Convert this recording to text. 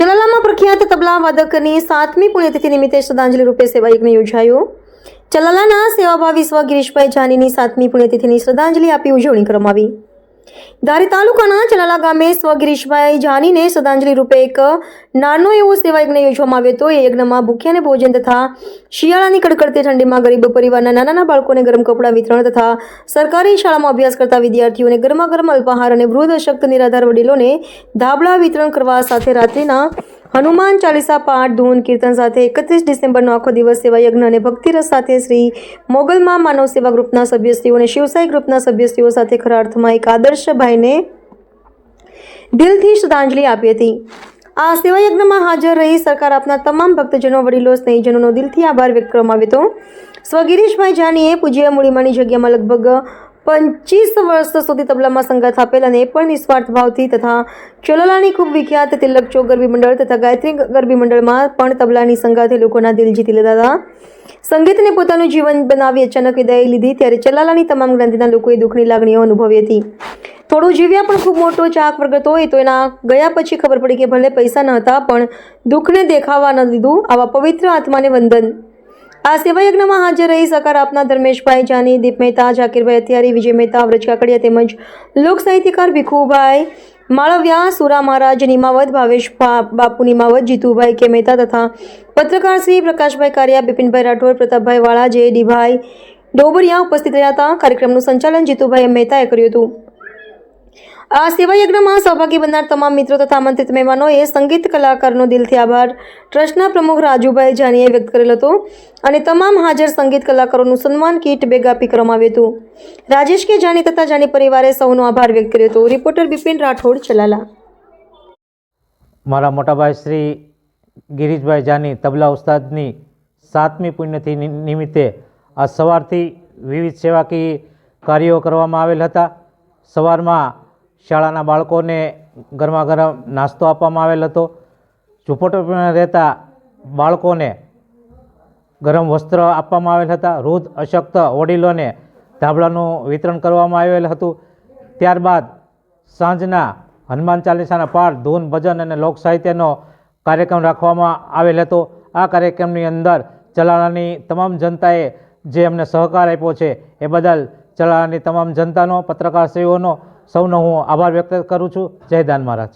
ચલાલામાં પ્રખ્યાત તબલા વાદકની 7મી પુણ્યતિથિ નિમિત્તે શ્રદ્ધાંજલિ રૂપે સેવા યજ્ઞ યોજાયો। ચલાલાના સેવાભાવી સ્વ ગિરીશભાઈ જાનીની 7મી પુણ્યતિથિની શ્રદ્ધાંજલિ આપી ઉજવણી કરવામાં આવી। ધારી તાલુકાના ચલાલા ગામે સ્વ ગિરીશભાઈ જાનીને શ્રદ્ધાંજલિ રૂપે એક નાનો એવો સેવા યજ્ઞ યોજવામાં આવ્યો હતો। એ યજ્ઞમાં ભૂખ્યાને ભોજન તથા શિયાળાની કડકડતી ઠંડીમાં ગરીબ પરિવારના નાના બાળકોને ગરમ કપડાં વિતરણ તથા સરકારી શાળામાં અભ્યાસ કરતા વિદ્યાર્થીઓને ગરમા અલ્પાહાર અને વૃદ્ધ અશક્ત નિરાધાર વડીલોને ધાબળા વિતરણ કરવા સાથે રાત્રિના હનુમાન ચાલીસા પાઠ ધૂન કીર્તન સાથે 31 ડિસેમ્બરનો આખો દિવસ સેવા યજ્ઞ અને ભક્તિરસ સાથે શ્રી મોગલમાં માનવ સેવા ગ્રુપના સભ્યશ્રીઓ અને શિવસાઈ ગ્રુપના સભ્યશ્રીઓ સાથે ખરા અર્થમાં એક આદર્શ ભાઈને દિલથી શ્રદ્ધાંજલિ આપી હતી। આ સેવા યજ્ઞમાં હાજર રહી સરકાર આપના તમામ ભક્તજનો વડીલો સ્નેહીજનોનો દિલથી આભાર વ્યક્ત કરવામાં આવ્યો હતો। સ્વ ગિરીશભાઈ જાનીએ પૂજ્ય મૂળીમાની જગ્યામાં લગભગ 25 વર્ષ સુધી તબલામાં સંગાથ આપેલ અને પણ નિસ્વાર્થ ભાવથી તથા ચલાલાની ખૂબ વિખ્યાત તિલક ચોક ગરબી મંડળ તથા ગાયત્રી ગરબી મંડળમાં પણ તબલાની સંગાથે લોકોના દિલ જીતી લીધા હતા। સંગીતને પોતાનું જીવન બનાવી અચાનક વિદાય લીધી ત્યારે ચલાલાની તમામ જ્ઞાતિના લોકોએ દુઃખની લાગણીઓ અનુભવી હતી। થોડું જીવ્યા પણ ખૂબ મોટો ચાક પ્રગટ હોય તો એના ગયા પછી ખબર પડી કે ભલે પૈસા ન હતા પણ દુઃખને દેખાવા ન દીધું। આવા પવિત્ર આત્માને વંદન। આ સેવા યજ્ઞમાં હાજર રહી સહકાર આપના ધર્મેશભાઈ જાની, દીપ મહેતા, જાકીરભાઈ અથિયારી, વિજય મહેતા, વ્રજ કાકડિયા તેમજ લોક સાહિત્યકાર ભીખુભાઈ માળવિયા, સુરા મહારાજ નિમાવત, ભાવેશ બાપુ નિમાવત, જીતુભાઈ કે મહેતા તથા પત્રકાર શ્રી પ્રકાશભાઈ કારિયા, બિપિનભાઈ રાઠોડ, પ્રતાપભાઈ વાળા, જે ડીભાઈ ડોબરિયા ઉપસ્થિત રહ્યા હતા। કાર્યક્રમનું સંચાલન જીતુભાઈ મહેતાએ કર્યું હતું। આ સેવા યજ્ઞમાં સહભાગી બનનાર તમામ મિત્રો તથા આમંત્રિત મહેમાનોએ સંગીત કલાકારનો દિલથી આભાર ટ્રસ્ટના પ્રમુખ રાજુભાઈ જાનીએ વ્યક્ત કરેલ હતો અને તમામ હાજર સંગીત કલાકારોનું સન્માન કીટ બેગ આપી કરવામાં આવ્યું હતું। રાજેશ કે જાની તથા જાની પરિવારે સૌનો આભાર વ્યક્ત કર્યો હતો। રિપોર્ટર બિપિન રાઠોડ, ચલાલા। મારા મોટાભાઈ શ્રી ગિરીશભાઈ જાની તબલા ઉસ્તાદની 7મી પુણ્યતિથિ નિમિત્તે આ સવારથી વિવિધ સેવાકીય કાર્યો કરવામાં આવેલ હતા। સવારમાં શાળાના બાળકોને ગરમા ગરમ નાસ્તો આપવામાં આવેલ હતો। ઝૂંપડપટ્ટીમાં રહેતા બાળકોને ગરમ વસ્ત્ર આપવામાં આવેલ હતા। વૃદ્ધ અશક્ત વડીલોને ધાબળાનું વિતરણ કરવામાં આવેલ હતું। ત્યારબાદ સાંજના હનુમાન ચાલીસાના પાઠ, ધૂન, ભજન અને લોક સાહિત્યનો કાર્યક્રમ રાખવામાં આવેલ હતો। આ કાર્યક્રમની અંદર ચલાલાની તમામ જનતાએ જે અમને સહકાર આપ્યો છે એ બદલ ચલાલાની તમામ જનતાનો, પત્રકારશ્રીઓનો સૌનો હું આભાર વ્યક્ત કરું છું। જય દાન મહારાજ।